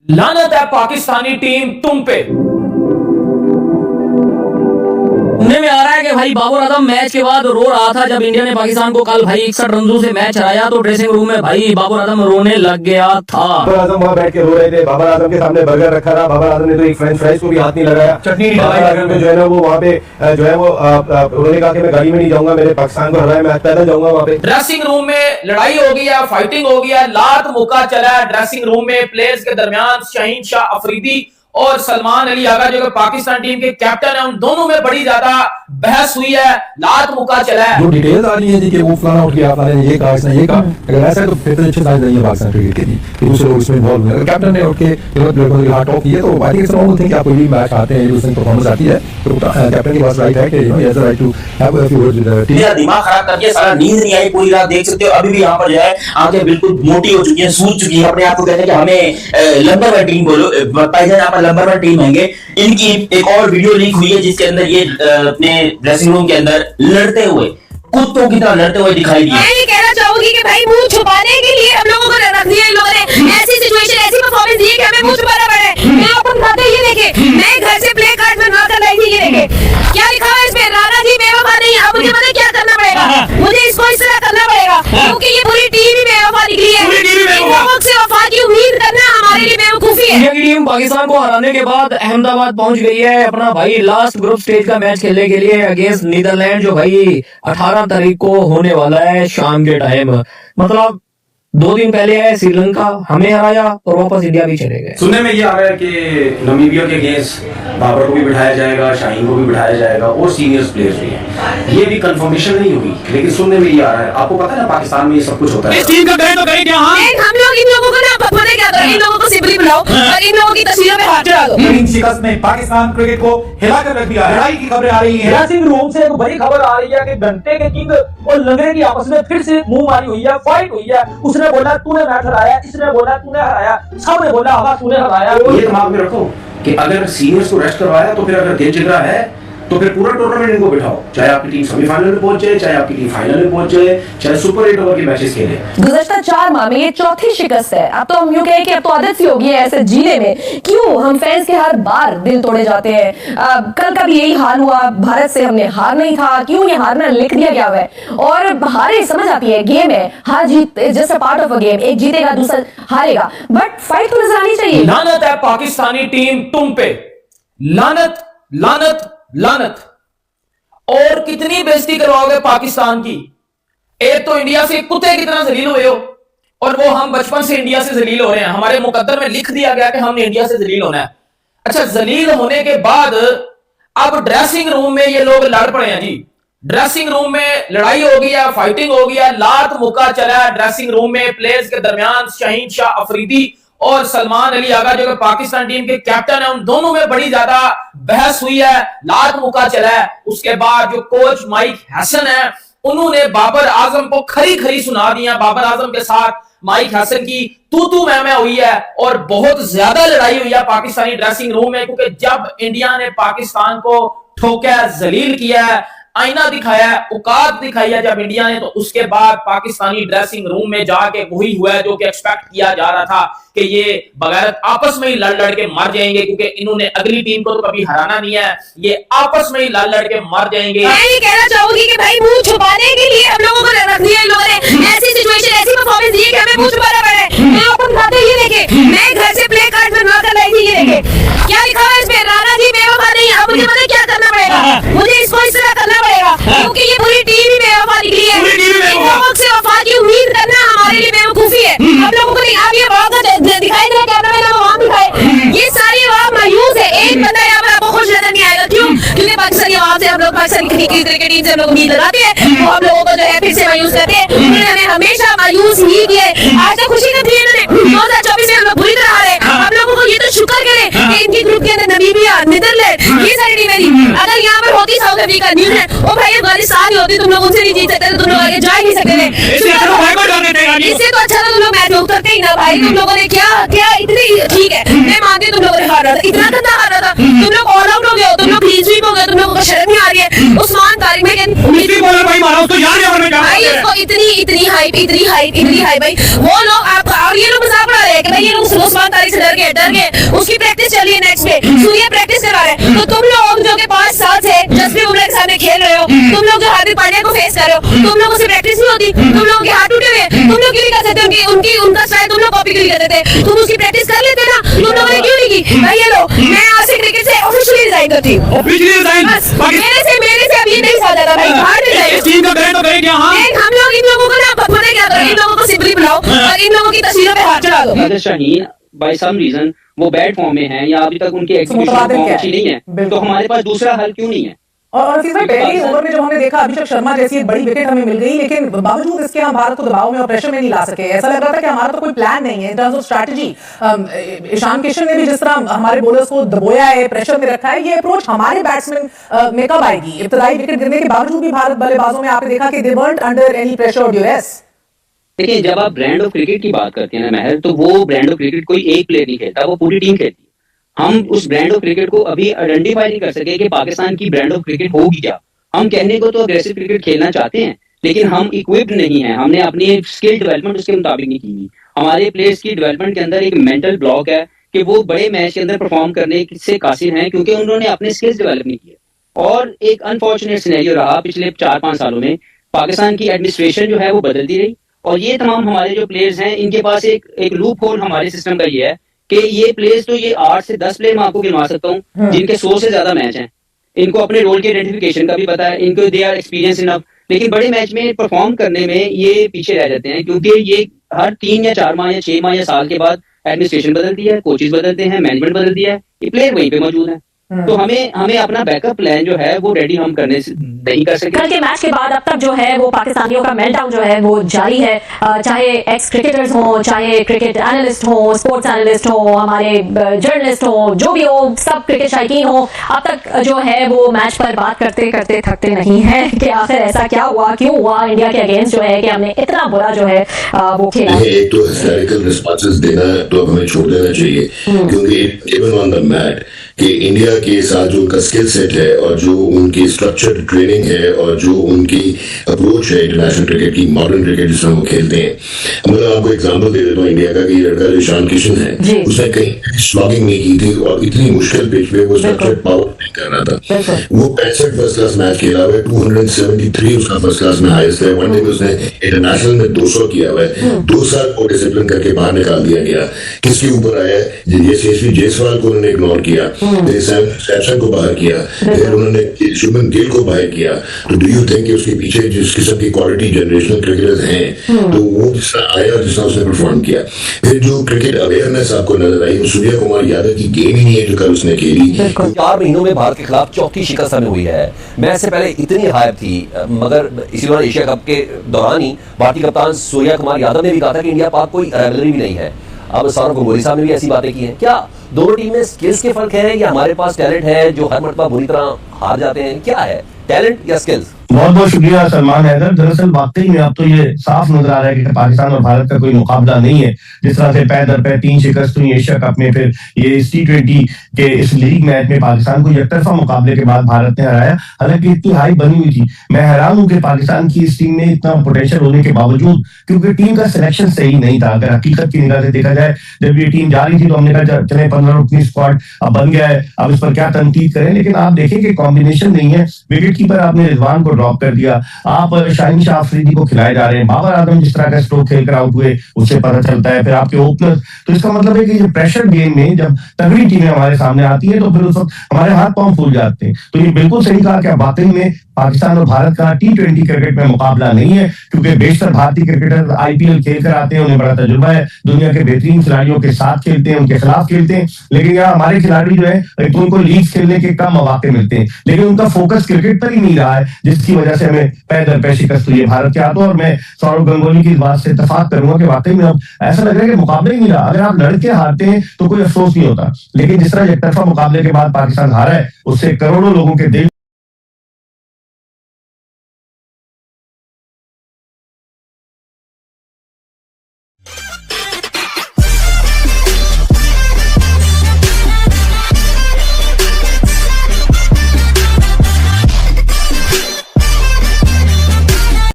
लानत है पाकिस्तानी टीम तुम पे। सुनने में आ रहा है कि भाई बाबर आजम मैच के बाद रो रहा था जब इंडिया ने पाकिस्तान को कल भाई 61 रनों से मैच हराया तो ड्रेसिंग रूम में भाई बाबर आजम रोने लग गया था। बाबर आजम वहाँ बैठ के रो रहे थे। बाबर आजम के सामने बर्गर रखा था। बाबर आजम ने तो एक फ्रेंच फ्राइज को भी हाथ नहीं लगाया, चटनी नहीं लगाई। जो है ना वो वहाँ पे जो है वो उन्होंने कहा कि मैं गाड़ी में नहीं जाऊंगा, मेरे पाकिस्तान को हराया, मैं पैदल जाऊंगा वहाँ पे। ड्रेसिंग रूम में लड़ाई हो गई है, फाइटिंग हो गई है, लात मुक्का चला है ड्रेसिंग रूम में प्लेयर्स के दरमियान। शाहीन शाह अफरीदी और सलमान अली आगा जो पाकिस्तान टीम के कैप्टन है, उन दोनों में बड़ी ज्यादा बहस हुई है, लात मुक्का चला है। जो डिटेल्स आ रही है जी कि वो फलाना उठ गया, फलाने ये कहा, इसने ये कहा, अगर ऐसा है तो फिर तो अच्छी साइड नहीं है पाकिस्तान क्रिकेट के लिए कि दूसरे लोग इसमें इन्वॉल्व हैं। अगर कैप्टन ने उठ के लड़कों के हाथ टॉप किए तो I think it's normal thing कि आप कोई भी मैच आते हैं, उस दिन परफॉर्मेंस आती है तो कैप्टन के पास राइट है कि you know he has the right to have a few words with the team. मेरा दिमाग खराब कर दिया, सारा नींद नहीं आई पूरी रात, देख सकते हो अभी भी यहाँ पर जो है आंखें बिल्कुल मोटी हो चुकी हैं, सूज चुकी हैं। अपने आप को कहते हैं कि हमें नंबर 1 टीम बोलो, भाईजान यहाँ पर नंबर 1 टीम है। इनकी एक और वीडियो लीक हुई है जिसके अंदर ये अपने ड्रेसिंग रूम के अंदर लड़ते हुए, कुत्तों की तरह लड़ते हुए दिखाई दिए। मैं ये कहना चाहूंगी कि भाई मुंह छुपाने के लिए हम लोगों को रख दिया इन लोगों ने, ऐसी सिचुएशन ऐसी परफॉर्मेंस दी कि हमें मुंह छुपाना पड़े। मैं आपको दिखाते ही देखे, मैं घर से प्ले कार्ड बनवा कर लाई थी, ये देखे क्या लिखा है इस पे, राणा जी बेवफा नहीं। अब मुझे पता है क्या करना पड़ेगा, मुझे इसको इस तरह करना पड़ेगा क्योंकि ये पूरी टीम ही बेवफा निकली है। इन लोगों से वफा की उम्मीद करना हमारे लिए बेवकूफी है। इंडिया की टीम पाकिस्तान को हराने के बाद अहमदाबाद पहुंच गई है अपना भाई लास्ट ग्रुप स्टेज का मैच खेलने के लिए अगेंस्ट नीदरलैंड, जो भाई 18 तारीख को होने वाला है शाम के टाइम। मतलब 2 दिन पहले है श्रीलंका, हमें हराया और वापस इंडिया भी चले गए। सुनने में ये आ रहा है कि नमीबिया के अगेंस्ट बाबर को भी बिठाया जाएगा, शाहीन को भी बिठाया जाएगा और सीनियर्स प्लेयर्स भी हैं। ये भी कंफर्मेशन नहीं हुई लेकिन सुनने में ये आ रहा है। आपको पता है ना पाकिस्तान में ये सब कुछ होता है। इस टीम का कहीं तो कहीं क्या हाँ? हम लोग इन लोगों को ना पता क्या करें, इन लोगों को सिंपली बुलाओ और इन लोगों की तस्वीरों पे हाथ चढ़ा दो। इन शिकस्त ने पाकिस्तान क्रिकेट को हिला कर रख दिया है। लड़ाई की खबरें आ रही हैं। ड्रेसिंग रूम से एक बड़ी खबर आ रही है कि घंटे के किंग और लंगड़े की आपस में फिर से मुंह मारी हुई है, फाइट हुई है। उसने बोला तूने मैच हराया, इसने बोला तूने हराया, सबने बोला आगा तूने हराया। ये दिमाग में रखो कि अगर सीनियर्स को रेस्ट करवाया तो फिर अगर दिल जिगरा है तो फिर पूरा टूर्नामेंट इनको बिठाओ, चाहे आपकी टीम सेमीफाइनल में पहुंच जाए, चाहे आपकी टीम फाइनल में पहुंच जाए, चाहे सुपर 8 ओवर के मैचेस खेले। गुज़श्ता 4 माह में ये चौथी शिकस्त है। अब तो हम यूं कहें कि अब तो आदत सी होगी है ऐसे जीने में। क्यों हम फैंस के हर बार दिल तोड़े जाते हैं। कल का भी यही हाल हुआ, भारत से हमने हार नहीं था, क्यों ये हारना लिख दिया गया है और हारे समझ आती है, गेम है, हार जीत just a part of a game, एक जीतेगा दूसरा हारेगा, बट फाइट तो नजर आनी चाहिए। लानत है पाकिस्तानी टीम तुम पे, लानत लानत लानत। और कितनी बेइज्जती करवाओगे पाकिस्तान की। एक तो इंडिया से कुत्ते की तरह जलील हुए हो और वो हम बचपन से इंडिया से जलील हो रहे हैं। हमारे मुकद्दर में लिख दिया गया कि हमने इंडिया से जलील होना है। अच्छा, जलील होने के बाद अब ड्रेसिंग रूम में ये लोग लड़ पड़े हैं जी। ड्रेसिंग रूम में लड़ाई हो गई है, फाइटिंग हो गई है, लात मुक्का चला है ड्रेसिंग रूम में प्लेयर्स के दरमियान। शाहीन शाह अफरीदी और सलमान अली आगा जो पाकिस्तान टीम के कैप्टन है, उन दोनों में बड़ी ज्यादा बहस हुई है, लात मुक्का चला है। उसके बाद जो कोच माइक हैसन है उन्होंने बाबर आजम को खरी खरी सुना दिया। बाबर आजम के साथ माइक हैसन की तू मैं हुई है और बहुत ज्यादा लड़ाई हुई है पाकिस्तानी ड्रेसिंग रूम में, क्योंकि जब इंडिया ने पाकिस्तान को ठोका, जलील किया है, आईना दिखाया है, औकात दिखाई है जब इंडिया ने, तो उसके बाद पाकिस्तानी ड्रेसिंग रूम में जाके वही हुआ है जो कि एक्सपेक्ट किया जा रहा था कि ये बगैरत आपस में ही लड़ के मर जाएंगे, क्योंकि इन्होंने अगली टीम को तो कभी हराना नहीं है, ये आपस में ही लड़ के मर जाएंगे। मैं ये कहना चाहूंगी कि भाई मुंह छुपाने के लिए हम लोगों को रख दिया इन लोगों ने, ऐसी सिचुएशन ऐसी परफॉर्मेंस दी कि हमें मुंह छुपाना पड़े। मैं आपको दिखाते ही देखे, मैं घर से प्ले कार्ड बनवा कर लाई थी, ये देखे क्या लिखा है इस पे, राणा जी बेवफा नहीं। अब मुझे पता है क्या करना पड़ेगा, मुझे इसको इस तरह करना पड़ेगा क्योंकि ये पूरी टीम ही बेवफा निकली है। इन लोगों से वफा की उम्मीद करना हमारे लिए बेवकूफी है। हम लोगों को नहीं, आप ये दिखाई दे रहा कैमरा मैन वहां दिखाए, ये सारी आवाम मायूस है। एक बंदा यहाँ पर आपको खुश नजर नहीं आएगा, क्यों? क्योंकि पाकिस्तानी आवाम से हम लोग पाकिस्तानी क्रिकेट टीम से हम लोग उम्मीद लगाते हैं, वो हम लोगों को जो है फिर से मायूस करते हैं। उन्होंने हमें हमेशा मायूस ही किया है। आज तक खुशी न थी इन्होंने, 2024 में हम लोग बुरी तरह हारे। हम लोगों को ये तो शुक्र करें कि इनकी ग्रुप के अंदर नमीबिया, नीदरलैंड, ये सारी टीमें थी। अगर यहाँ पर होती साउथ अफ्रीका, न्यूजीलैंड, ओ भाई अफगानिस्तान होती, तुम लोग उनसे नहीं जीत सकते, तुम लोग आगे जा ही नहीं सकते थे। इससे तो अच्छा था तुम लोग मैच में उतरते ही ना भाई। तुम लोगों ने क्या इतनी, ठीक है मैं मानती तुम लोगों ने हारा था, इतना गंदा हारा था, तुम लोग ऑल आउट हो गए हो, तुम लोग क्लीन स्वीप हो गए, तुम लोगों को शर्म नहीं आ रही है। उस्मान तारिक में भाई इसको इतनी हाइप भाई, वो लोग आप और ये लोग मजाक उड़ा रहे हैं कि भाई ये लोग तुम उस्मान तारिक से डर गए उसकी प्रैक्टिस चल रही है नेक्स्ट पे सूर्या प्रैक्टिस करवा रहे हैं, तो तुम लोग जो के 5 साल से जसप्रीत बुमराह के सामने खेल रहे हो, तुम लोग जो हार्दिक पांड्या को फेस कर रहे हो, तुम लोगों से प्रैक्टिस नहीं होती, तुम लोगों के हाथ टूटे हुए, तुम लोग क्यों नहीं कर सकते उनका स्टाइल तुम लोग कॉपी क्यों नहीं कर देते, तुम उसकी प्रैक्टिस कर लेते ना, तुम लोगों ने क्यों नहीं की भाई? ये लो, मैं आज से क्रिकेट से ऑफिशियली रिजाइन करती हूँ, बस मेरे से अब ये नहीं साथ जाता भाई, बाहर नहीं जाएगा टीम का करें तो करें क्या? हाँ हम लोग इन लोगों को ना पता क्या करो, इन लोगों को सिंपली बुलाओ और इन लोगों की तस्वीरों पे हाथ चढ़ा दो। Nadir Shaheen by some reason वो बैड फॉर्म में है या अभी तक उनकी एग्जीक्यूशन फॉर्म अच्छी नहीं है, तो हमारे पास दूसरा हल क्यों नहीं है? और हफीज भाई पहली ओवर में जब हमने देखा अभिषेक शर्मा जैसी एक बड़ी विकेट हमें मिल गई, लेकिन बावजूद इसके हम भारत को दबाव में और प्रेशर में नहीं ला सके। ऐसा लग रहा था कि हमारा तो कोई प्लान नहीं है in terms of strategy. Ishan Kishan ने भी जिस तरह हमारे बॉलर्स को दबोया है, प्रेशर में रखा है, ये अप्रोच हमारे बैट्समैन में कब आएगी? इब्तदाई विकेट गिरने के बावजूद भी भारत बल्लेबाजों में आपने देखा कि दे वर्न्ट अंडर एनी प्रेशर और ड्यूरेस। देखिए, जब आप ब्रांड ऑफ क्रिकेट की बात करते हैं ना महर, तो वो ब्रांड ऑफ क्रिकेट कोई एक प्लेयर नहीं खेलता, वो पूरी टीम खेलती है। हम उस ब्रांड ऑफ क्रिकेट को अभी आइडेंटिफाई नहीं कर सके कि पाकिस्तान की ब्रांड ऑफ क्रिकेट होगी क्या। हम कहने को तो अग्रेसिव क्रिकेट खेलना चाहते हैं, लेकिन हम इक्विप्ड नहीं है, हमने अपनी स्किल डेवलपमेंट उसके मुताबिक नहीं की। हमारे प्लेयर्स की डेवलपमेंट के अंदर एक मेंटल ब्लॉक है कि वो बड़े मैच के अंदर परफॉर्म करने से कासिर हैं, क्योंकि उन्होंने अपने स्किल्स डेवलप नहीं किए। और एक अनफॉर्चुनेट सिनेरियो रहा पिछले 4-5 सालों में, पाकिस्तान की एडमिनिस्ट्रेशन जो है वो बदलती रही, और ये तमाम हमारे जो प्लेयर्स हैं इनके पास एक लूप होल हमारे सिस्टम का ये है कि ये प्लेयर्स तो ये 8 से 10 प्लेयर मैं आपको गिनवा सकता हूँ जिनके 100 से ज्यादा मैच हैं, इनको अपने रोल के आइडेंटिफिकेशन का भी पता है, इनको दे आर एक्सपीरियंस इनफ, लेकिन बड़े मैच में परफॉर्म करने में ये पीछे रह जाते हैं, क्योंकि ये हर 3 या 4 माह या 6 माह या साल के बाद एडमिनिस्ट्रेशन बदलती है, कोचेज बदलते हैं, मैनेजमेंट बदलती है, ये प्लेयर वहीं पे मौजूद है। तो हमें अपना बैकअप प्लान जो है वो रेडी हम करने नहीं कर सके। कल के मैच के बाद अब तक जो है वो पाकिस्तानियों का मेल्टडाउन जो है वो जारी है, चाहे एक्स क्रिकेटर्स हो, चाहे क्रिकेट एनालिस्ट हो, स्पोर्ट्स एनालिस्ट हो, हमारे जर्नलिस्ट हो, जो भी हो, सब क्रिकेट शौकीन हो, अब तक जो है वो मैच पर बात करते करते थकते नहीं है कि आखिर ऐसा क्या हुआ, क्यों हुआ इंडिया के अगेंस्ट जो है कि हमने इतना बुरा जो है वो खेला। एक तो हिस्टोरिकल रिस्पॉन्सेस देना तो हमें छोड़ देना चाहिए, क्योंकि गिवन ऑन द मैट कि इंडिया के साथ जो उनका स्किल सेट है और जो उनकी स्ट्रक्चर्ड ट्रेनिंग है और जो उनकी अप्रोच है इंटरनेशनल क्रिकेट की, मॉडर्न क्रिकेट जिसमें वो खेलते हैं, मतलब आपको एग्जांपल दे देता हूँ इंडिया का कि लड़का जो ईशान किशन है उसने कहीं स्लॉगिंग नहीं की थी और इतनी मुश्किल पिच पे वो स्ट्रक्चर्ड पावर नहीं कर रहा था। वो 65 फर्स्ट क्लास मैच खेला हुआ है, 273 उसका फर्स्ट क्लास में हाईएस्ट है, वनडे में उसने इंटरनेशनल में 200 किया हुआ है, 2 साल को डिसिप्लिन करके बाहर निकाल दिया गया। किसके ऊपर आया? यशस्वी जायसवाल को उन्होंने इग्नोर किया, सैमसन को बाहर किया, फिर उन्होंने शुभमन गिल को बाहर किया। तो डू यू थिंक कि उसके पीछे जिस किस्म की क्वालिटी जनरेशनल क्रिकेटर्स हैं तो वो जिस तरह आया और जिस तरह उसने परफॉर्म किया, फिर जो क्रिकेट अवेयरनेस आपको नजर आई, सूर्य कुमार यादव की गेम ही नहीं है जो कल उसने खेली। 4 महीनों में भारत के खिलाफ चौथी शिकस्त हमें हुई है। मैच से पहले इतनी हाइप थी, मगर इसी दौरान एशिया कप के दौरान ही भारतीय कप्तान सूर्य कुमार यादव ने भी कहा था कि इंडिया पाक कोई राइवलरी भी नहीं है। अब सौरव गंगोली साहब ने भी ऐसी बातें की हैं। क्या दोनों टीम में स्किल्स के फर्क है या हमारे पास टैलेंट है जो हर मरतबा बुरी तरह हार जाते हैं? क्या है, टैलेंट या स्किल्स? बहुत बहुत शुक्रिया सलमान हैदर। दरअसल वाकई में अब तो ये साफ नजर आ रहा है कि पाकिस्तान और भारत का कोई मुकाबला नहीं है। जिस तरह से पै दर पै 3 शिकस्त हुई एशिया कप में, फिर ये इस T20 के इस लीग मैच में पाकिस्तान को एकतरफा मुकाबले के बाद भारत ने हराया, हालांकि इतनी हाई बनी हुई थी। मैं हैरान हूं कि पाकिस्तान की इस टीम में इतना पोटेंशियल होने के बावजूद, क्योंकि टीम का सिलेक्शन सही नहीं था। अगर हकीकत की निगाह से देखा जाए, जब ये टीम जा रही थी तो हमने कहा चले 15 रुकनी स्क्वाड अब बन गया है, अब इस पर क्या तनकीद करें, लेकिन आप देखें कि कॉम्बिनेशन नहीं है। विकेट कीपर आपने रिजवान को ड्रॉप कर दिया, आप शाहीन शाह अफरीदी को खिलाए जा रहे हैं, बाबर आजम जिस तरह का स्ट्रोक खेलकर आउट हुए उससे पता चलता है, फिर आपके ओपनर। तो इसका मतलब है कि ये प्रेशर गेम में जब तगड़ी टीमें हमारे सामने आती है तो फिर उस वक्त हमारे हाथ पांव फूल जाते हैं। तो ये बिल्कुल सही कहा कि वाकई में पाकिस्तान और भारत का T20 क्रिकेट में मुकाबला नहीं है, क्योंकि बेशतर भारतीय क्रिकेटर IPL खेल कर आते हैं, उन्हें बड़ा तजुर्बा है, दुनिया के बेहतरीन खिलाड़ियों के साथ खेलते हैं, उनके खिलाफ खेलते हैं। लेकिन यहाँ हमारे खिलाड़ी जो है तो उनको लीग खेलने के कम मौके मिलते हैं, लेकिन उनका फोकस क्रिकेट पर ही नहीं रहा है, जिसकी वजह से हमें पै दर पै शिकस्त हुई है भारत के हाथों। और मैं सौरव गंगोली की इस बात से इत्तेफाक करूंगा कि वाकई में अब ऐसा लग रहा है कि मुकाबला ही नहीं रहा। अगर आप लड़के हारते हैं तो कोई अफसोस नहीं होता, लेकिन जिस तरह एकतरफा मुकाबले के बाद पाकिस्तान हारा है, उससे करोड़ों लोगों के दिल